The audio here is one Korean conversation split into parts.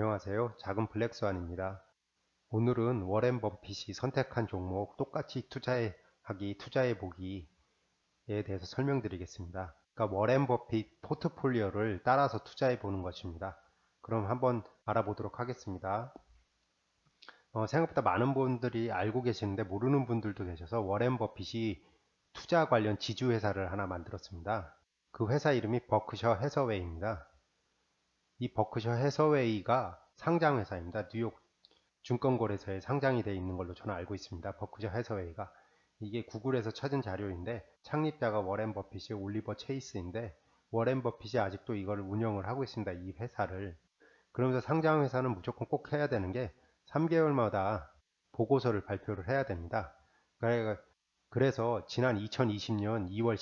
안녕하세요. 작은 블랙스완입니다. 오늘은 워렌 버핏이 선택한 종목 똑같이 투자해 보기에 대해서 설명드리겠습니다. 그러니까 워렌 버핏 포트폴리오를 따라서 투자해 보는 것입니다. 그럼 한번 알아보도록 하겠습니다. 생각보다 많은 분들이 알고 계시는데 모르는 분들도 계셔서 워렌 버핏이 투자 관련 지주회사를 하나 만들었습니다. 그 회사 이름이 버크셔 해서웨이입니다. 이 버크셔 해서웨이가 상장회사입니다. 뉴욕 증권거래소에 상장이 되어 있는 걸로 저는 알고 있습니다. 버크셔 해서웨이가. 이게 구글에서 찾은 자료인데 창립자가 워렌 버핏이 올리버 체이스인데 워렌 버핏이 아직도 이걸 운영을 하고 있습니다. 이 회사를. 그러면서 상장회사는 무조건 꼭 해야 되는 게 3개월마다 보고서를 발표를 해야 됩니다. 그래서 지난 2020년 2월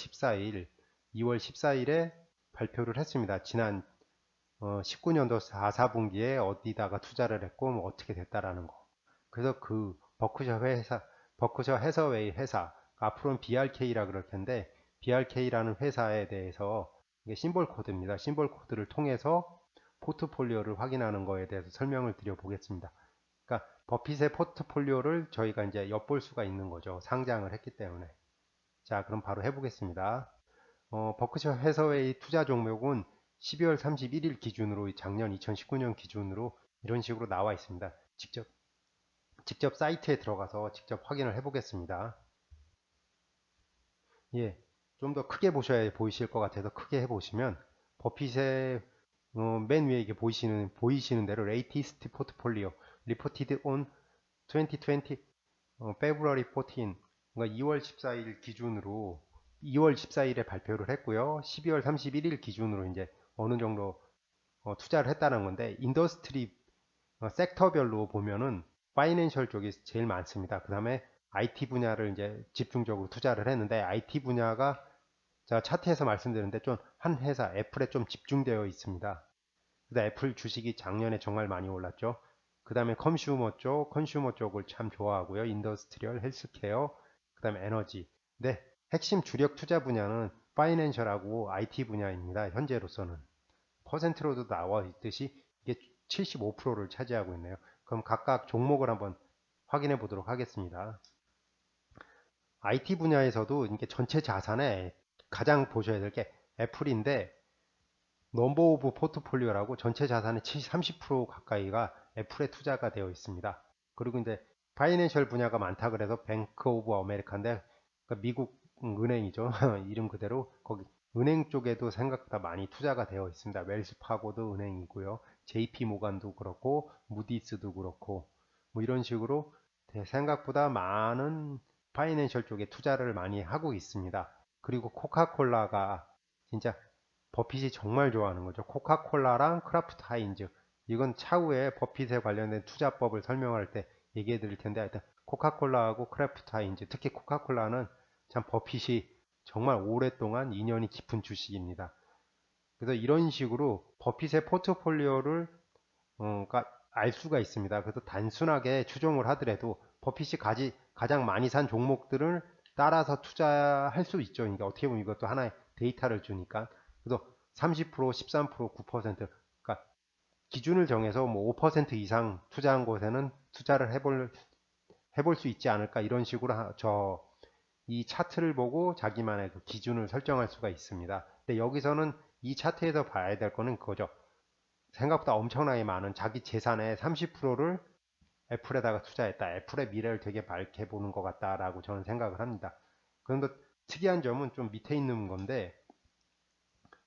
14일에 발표를 했습니다. 지난 19년도 4분기에 어디다가 투자를 했고 뭐 어떻게 됐다라는 거. 그래서 그 버크셔 해서웨이 회사, 앞으로는 BRK라 그럴 텐데 BRK라는 회사에 대해서 이게 심볼 코드입니다. 심볼 코드를 통해서 포트폴리오를 확인하는 거에 대해서 설명을 드려 보겠습니다. 그러니까 버핏의 포트폴리오를 저희가 이제 엿볼 수가 있는 거죠. 상장을 했기 때문에. 자, 그럼 바로 해보겠습니다. 버크셔 해서웨이 투자 종목은 12월 31일 기준으로 작년 2019년 기준으로 이런 식으로 나와 있습니다. 직접 사이트에 들어가서 직접 확인을 해 보겠습니다. 예, 좀 더 크게 보셔야 보이실 것 같아서 크게 해 보시면 버핏의 맨 위에 이게 보이시는 대로 레이티스트 포트폴리오 리포티드 온 2020 February 14 그러니까 2월 14일 기준으로 2월 14일에 발표를 했고요. 12월 31일 기준으로 이제 어느 정도 투자를 했다는 건데 인더스트리 섹터별로 보면은 파이낸셜 쪽이 제일 많습니다. 그 다음에 IT 분야를 이제 집중적으로 투자를 했는데 IT 분야가 제가 차트에서 말씀드렸는데 좀 한 회사 애플에 좀 집중되어 있습니다. 그다음 애플 주식이 작년에 정말 많이 올랐죠. 그 다음에 컨슈머 쪽을 참 좋아하고요. 인더스트리얼, 헬스케어, 그 다음에 에너지. 네, 핵심 주력 투자 분야는 파이낸셜하고 IT 분야입니다. 현재로서는. 퍼센트로도 나와 있듯이 이게 75%를 차지하고 있네요. 그럼 각각 종목을 한번 확인해 보도록 하겠습니다. IT 분야에서도 이게 전체 자산에 가장 보셔야 될 게 애플인데 넘버 오브 포트폴리오라고 전체 자산의 30% 가까이가 애플에 투자가 되어 있습니다. 그리고 이제 파이낸셜 분야가 많다 그래서 뱅크 오브 아메리카인데 그러니까 미국 은행이죠. 이름 그대로 거기 은행 쪽에도 생각보다 많이 투자가 되어 있습니다. 웰스파고도 은행이고요. JP 모간도 그렇고 무디스도 그렇고 뭐 이런 식으로 생각보다 많은 파이낸셜 쪽에 투자를 많이 하고 있습니다. 그리고 코카콜라가 진짜 버핏이 정말 좋아하는 거죠. 코카콜라랑 크라프트 하인즈. 이건 차후에 버핏에 관련된 투자법을 설명할 때 얘기해 드릴 텐데 하여튼 코카콜라하고 크라프트 하인즈, 특히 코카콜라는 참 버핏이 정말 오랫동안 인연이 깊은 주식입니다. 그래서 이런 식으로 버핏의 포트폴리오를 알 수가 있습니다. 그래서 단순하게 추종을 하더라도 버핏이 가장 많이 산 종목들을 따라서 투자할 수 있죠. 그러니까 어떻게 보면 이것도 하나의 데이터를 주니까. 그래서 30%, 13%, 9%, 그러니까 기준을 정해서 뭐 5% 이상 투자한 곳에는 투자를 해볼 수 있지 않을까 이런 식으로 이 차트를 보고 자기만의 그 기준을 설정할 수가 있습니다. 근데 여기서는 이 차트에서 봐야 될 거는 그거죠. 생각보다 엄청나게 많은 자기 재산의 30%를 애플에다가 투자했다. 애플의 미래를 되게 밝게 보는 것 같다라고 저는 생각을 합니다. 그런데 특이한 점은 좀 밑에 있는 건데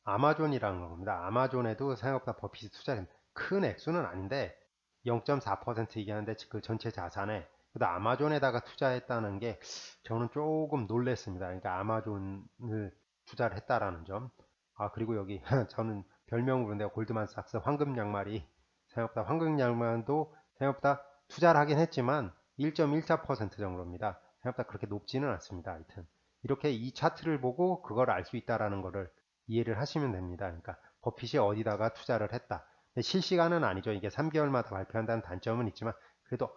아마존이라는 겁니다. 아마존에도 생각보다 버핏이 투자를 큰 액수는 아닌데 0.4%이긴 한데 그 전체 자산에 아마존에다가 투자했다는 게 저는 조금 놀랬습니다. 그러니까 아마존을 투자를 했다라는 점. 아 그리고 여기 저는 별명을 부른데요. 골드만삭스 황금 양말이 생각보다 황금 양말도 생각보다 투자를 하긴 했지만 1.14% 정도입니다. 생각보다 그렇게 높지는 않습니다. 하여튼 이렇게 이 차트를 보고 그걸 알 수 있다라는 거를 이해를 하시면 됩니다. 그러니까 버핏이 어디다가 투자를 했다. 실시간은 아니죠. 이게 3개월마다 발표한다는 단점은 있지만 그래도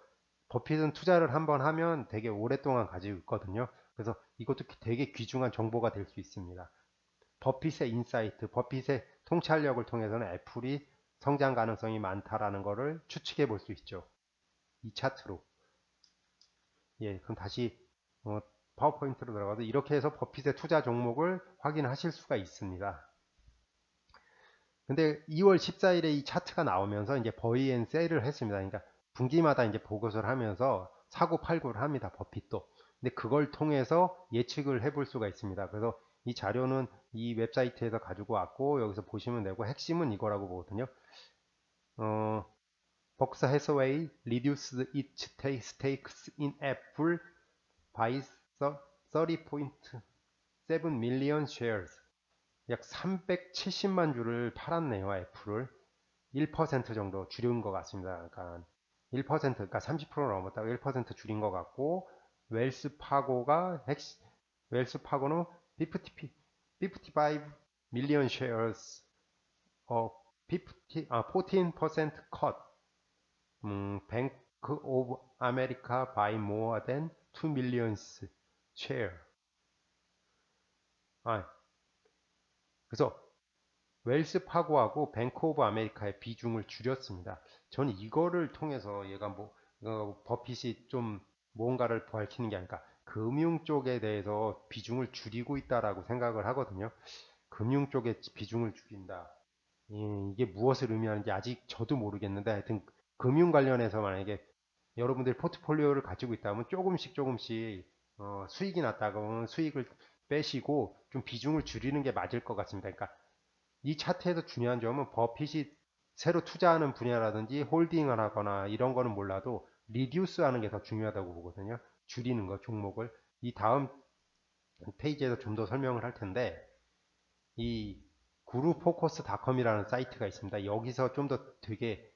버핏은 투자를 한번 하면 되게 오랫동안 가지고 있거든요. 그래서 이것도 되게 귀중한 정보가 될 수 있습니다. 버핏의 인사이트, 버핏의 통찰력을 통해서는 애플이 성장 가능성이 많다라는 거를 추측해 볼 수 있죠. 이 차트로. 예, 그럼 다시 파워포인트로 들어가도 이렇게 해서 버핏의 투자 종목을 확인하실 수가 있습니다. 근데 2월 14일에 이 차트가 나오면서 이제 버이앤 셀을 했습니다. 그러니까 분기마다 이제 보고서를 하면서 사고 팔고를 합니다. 버핏도. 근데 그걸 통해서 예측을 해볼 수가 있습니다. 그래서 이 자료는 이 웹사이트에서 가지고 왔고 여기서 보시면 되고 핵심은 이거라고 보거든요. 벅스 해서웨이 reduced its stakes in Apple by 30.7 million shares. 약 370만 주를 팔았네요. 애플을 1% 정도 줄인 것 같습니다. 그러니까 1%, 그러니까 30% 넘었다가 1% 줄인 것 같고, 웰스파고는 55 million shares, 14% cut. Bank of America by more than 2 million share. 그래서 웰스파고하고 뱅크 오브 아메리카의 비중을 줄였습니다. 저는 이거를 통해서 얘가 버핏이 좀 뭔가를 밝히는 게 아닐까. 금융 쪽에 대해서 비중을 줄이고 있다라고 생각을 하거든요. 금융 쪽에 비중을 줄인다. 이게 무엇을 의미하는지 아직 저도 모르겠는데 하여튼 금융 관련해서 만약에 여러분들이 포트폴리오를 가지고 있다면 조금씩 수익이 났다가 하면 수익을 빼시고 좀 비중을 줄이는 게 맞을 것 같습니다. 그러니까 이 차트에서 중요한 점은 버핏이 새로 투자하는 분야라든지 홀딩을 하거나 이런 거는 몰라도 리듀스 하는 게 더 중요하다고 보거든요. 줄이는 거 종목을. 이 다음 페이지에서 좀 더 설명을 할 텐데 이 구루포커스닷컴이라는 사이트가 있습니다. 여기서 좀 더 되게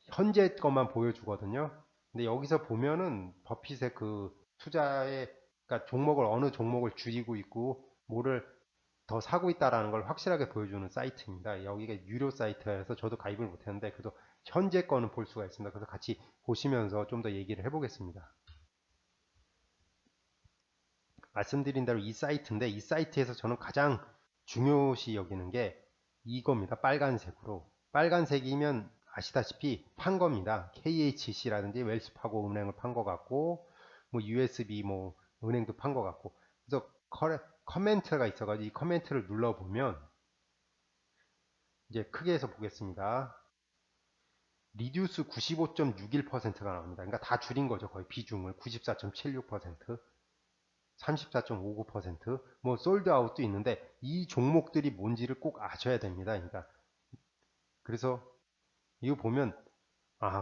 현재 것만 보여주거든요. 근데 여기서 보면은 버핏의 그 투자의 그러니까 어느 종목을 줄이고 있고 뭐를 더 사고 있다라는 걸 확실하게 보여주는 사이트입니다. 여기가 유료 사이트라서 저도 가입을 못했는데 그래도 현재 거는 볼 수가 있습니다. 그래서 같이 보시면서 좀 더 얘기를 해보겠습니다. 말씀드린 대로 이 사이트인데 이 사이트에서 저는 가장 중요시 여기는 게 이겁니다. 빨간색으로. 빨간색이면 아시다시피 판 겁니다. KHC라든지 웰스파고 은행을 판 것 같고 뭐 USB 뭐 은행도 판 것 같고 그래서 커멘트가 있어가지고 이 커멘트를 눌러보면 이제 크게 해서 보겠습니다. 리듀스 95.61%가 나옵니다. 그러니까 다 줄인 거죠. 거의 비중을 94.76%, 34.59%, 뭐 솔드아웃도 있는데 이 종목들이 뭔지를 꼭 아셔야 됩니다. 그러니까 그래서 이거 보면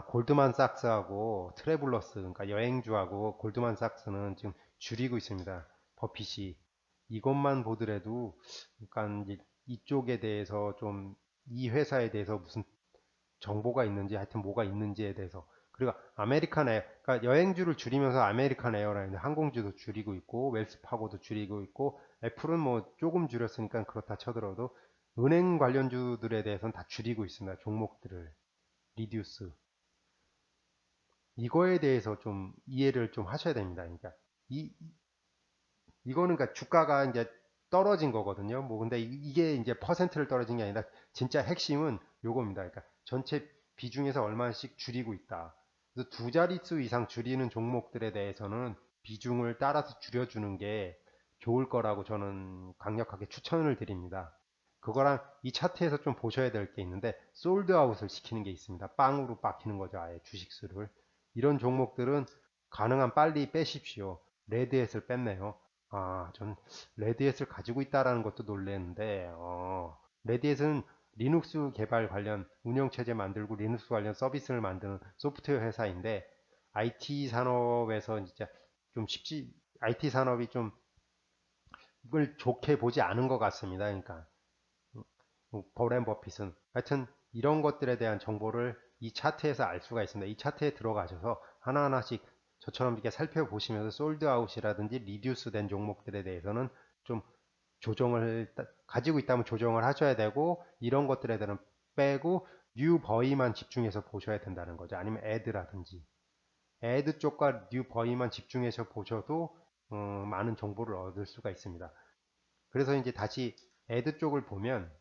골드만삭스하고 트래블러스 그러니까 여행주하고 골드만삭스는 지금 줄이고 있습니다. 버핏이 이것만 보더라도 그러니까 이쪽에 대해서 좀 이 회사에 대해서 무슨 정보가 있는지 하여튼 뭐가 있는지에 대해서 그리고 아메리칸 에어 그러니까 여행주를 줄이면서 아메리칸 에어라인 항공주도 줄이고 있고 웰스파고도 줄이고 있고 애플은 뭐 조금 줄였으니까 그렇다 쳐들어도 은행 관련주들에 대해서는 다 줄이고 있습니다. 종목들을 리듀스 이거에 대해서 좀 이해를 좀 하셔야 됩니다. 그러니까 이거는 그러니까 주가가 이제 떨어진 거거든요. 뭐 근데 이게 이제 퍼센트를 떨어진 게 아니라 진짜 핵심은 요겁니다. 그러니까 전체 비중에서 얼마씩 줄이고 있다. 그래서 두 자릿수 이상 줄이는 종목들에 대해서는 비중을 따라서 줄여주는 게 좋을 거라고 저는 강력하게 추천을 드립니다. 그거랑 이 차트에서 좀 보셔야 될 게 있는데 솔드아웃을 시키는 게 있습니다. 빵으로 박히는 거죠. 아예 주식수를. 이런 종목들은 가능한 빨리 빼십시오. 레드햇을 뺐네요. 전 레드햇을 가지고 있다라는 것도 놀랐는데, 레드햇은 리눅스 개발 관련 운영체제 만들고 리눅스 관련 서비스를 만드는 소프트웨어 회사인데, IT 산업에서 진짜 좀 IT 산업이 좀 이걸 좋게 보지 않은 것 같습니다. 그러니까, 버렌 버핏은. 하여튼, 이런 것들에 대한 정보를 이 차트에서 알 수가 있습니다. 이 차트에 들어가셔서 하나하나씩 저처럼 이렇게 살펴보시면서 솔드아웃이라든지 리듀스 된 종목들에 대해서는 좀 가지고 있다면 조정을 하셔야 되고 이런 것들에 대해서는 빼고 뉴 버이만 집중해서 보셔야 된다는 거죠. 아니면 애드라든지 애드 쪽과 뉴 버이만 집중해서 보셔도 많은 정보를 얻을 수가 있습니다. 그래서 이제 다시 애드 쪽을 보면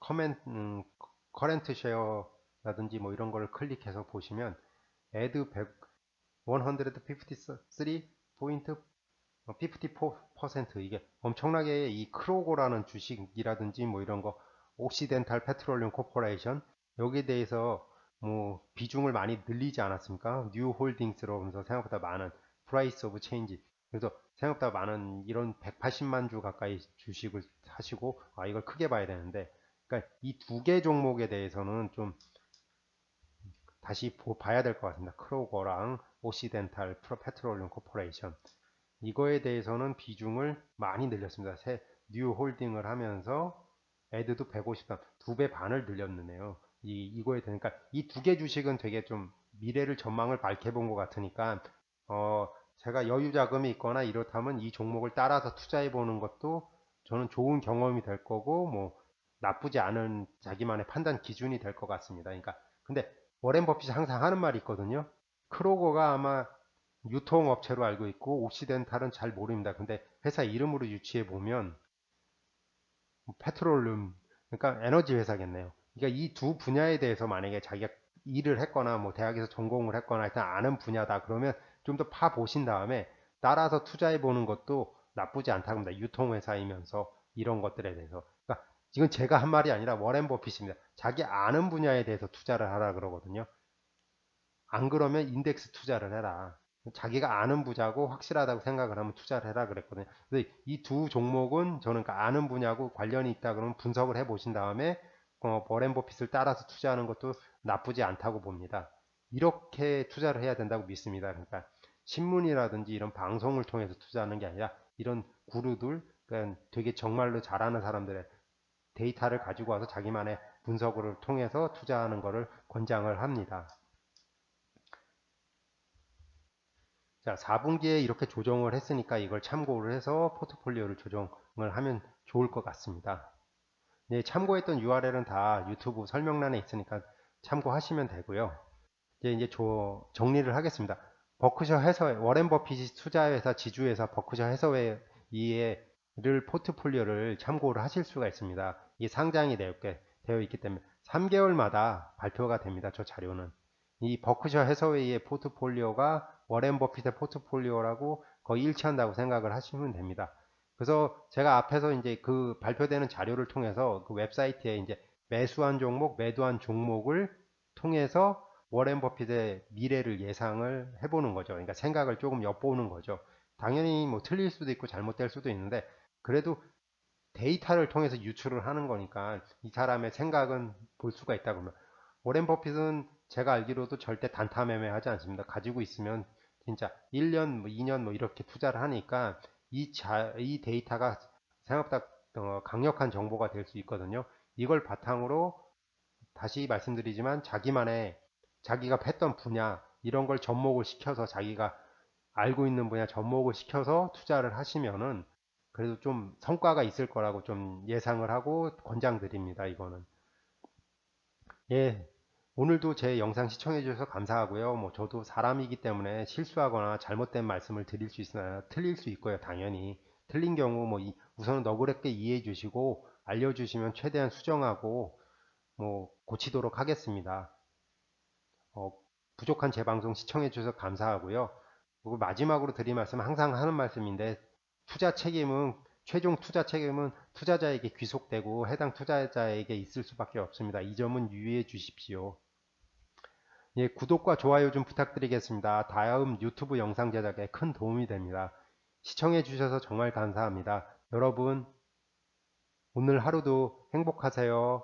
커렌트 쉐어라든지 뭐 이런 거를 클릭해서 보시면 add 153.54% 이게 엄청나게 이 크로고라는 주식이라든지 뭐 이런 거 옥시덴탈 페트롤리움 코퍼레이션 여기에 대해서 뭐 비중을 많이 늘리지 않았습니까? 뉴 홀딩스로 하면서 생각보다 많은 프라이스 오브 체인지 그래서 생각보다 많은 이런 180만 주 가까이 주식을 사시고 아 이걸 크게 봐야 되는데 그러니까 이 두 개 종목에 대해서는 좀 다시 봐야 될 것 같습니다. 크로거랑 오시덴탈 페트롤리움 코퍼레이션 이거에 대해서는 비중을 많이 늘렸습니다. 새 뉴 홀딩을 하면서 애드도 153, 2배 반을 늘렸네요. 이거에 되니까 이 두 개 주식은 되게 좀 미래를 전망을 밝게 본 것 같으니까 제가 여유 자금이 있거나 이렇다면 이 종목을 따라서 투자해 보는 것도 저는 좋은 경험이 될 거고 뭐 나쁘지 않은 자기만의 판단 기준이 될 것 같습니다. 그러니까 근데 워렌 버핏이 항상 하는 말이 있거든요. 크로거가 아마 유통업체로 알고 있고 옥시덴탈은 잘 모릅니다. 근데 회사 이름으로 유추해 보면 페트롤룸 그러니까 에너지 회사겠네요. 그러니까 이 두 분야에 대해서 만약에 자기가 일을 했거나 뭐 대학에서 전공을 했거나 일단 아는 분야다 그러면 좀 더 파 보신 다음에 따라서 투자해 보는 것도 나쁘지 않다고 합니다. 유통회사이면서 이런 것들에 대해서. 그러니까 지금 제가 한 말이 아니라 워렌 버핏입니다. 자기 아는 분야에 대해서 투자를 하라 그러거든요. 안 그러면 인덱스 투자를 해라. 자기가 아는 분야고 확실하다고 생각을 하면 투자를 해라 그랬거든요. 그래서 이 두 종목은 저는 아는 분야고 관련이 있다 그러면 분석을 해 보신 다음에 버렌 버핏을 따라서 투자하는 것도 나쁘지 않다고 봅니다. 이렇게 투자를 해야 된다고 믿습니다. 그러니까 신문이라든지 이런 방송을 통해서 투자하는 게 아니라 이런 구루들, 그러니까 되게 정말로 잘하는 사람들의 데이터를 가지고 와서 자기만의 분석을 통해서 투자하는 것을 권장을 합니다. 자, 4분기에 이렇게 조정을 했으니까 이걸 참고를 해서 포트폴리오를 조정을 하면 좋을 것 같습니다. 네, 참고했던 URL은 다 유튜브 설명란에 있으니까 참고하시면 되고요. 이제 정리를 하겠습니다. 버크셔 해서웨, 워렌 버핏이 투자회사, 지주회사 버크셔 해서웨이를 포트폴리오를 참고를 하실 수가 있습니다. 이게 상장이 되어 있기 때문에 3개월마다 발표가 됩니다. 저 자료는. 이 버크셔 해서웨이의 포트폴리오가 워렌 버핏의 포트폴리오라고 거의 일치한다고 생각을 하시면 됩니다. 그래서 제가 앞에서 이제 그 발표되는 자료를 통해서 그 웹사이트에 이제 매수한 종목, 매도한 종목을 통해서 워렌 버핏의 미래를 예상을 해보는 거죠. 그러니까 생각을 조금 엿보는 거죠. 당연히 뭐 틀릴 수도 있고 잘못될 수도 있는데 그래도 데이터를 통해서 유출을 하는 거니까 이 사람의 생각은 볼 수가 있다 그러면 워렌 버핏은 제가 알기로도 절대 단타 매매하지 않습니다. 가지고 있으면 진짜 1년, 뭐 2년 뭐 이렇게 투자를 하니까 이 데이터가 생각보다 강력한 정보가 될 수 있거든요. 이걸 바탕으로 다시 말씀드리지만 자기가 했던 분야 이런 걸 접목을 시켜서 자기가 알고 있는 분야 접목을 시켜서 투자를 하시면은 그래도 좀 성과가 있을 거라고 좀 예상을 하고 권장드립니다. 이거는. 예. 오늘도 제 영상 시청해 주셔서 감사하고요. 뭐 저도 사람이기 때문에 실수하거나 잘못된 말씀을 드릴 수 있으나 틀릴 수 있고요. 당연히. 틀린 경우 뭐 우선은 너그럽게 이해해 주시고 알려주시면 최대한 수정하고 뭐 고치도록 하겠습니다. 어, 부족한 제 방송 시청해 주셔서 감사하고요. 그리고 마지막으로 드릴 말씀은 항상 하는 말씀인데 최종 투자 책임은 투자자에게 귀속되고 해당 투자자에게 있을 수밖에 없습니다. 이 점은 유의해 주십시오. 예, 구독과 좋아요 좀 부탁드리겠습니다. 다음 유튜브 영상 제작에 큰 도움이 됩니다. 시청해 주셔서 정말 감사합니다. 여러분, 오늘 하루도 행복하세요.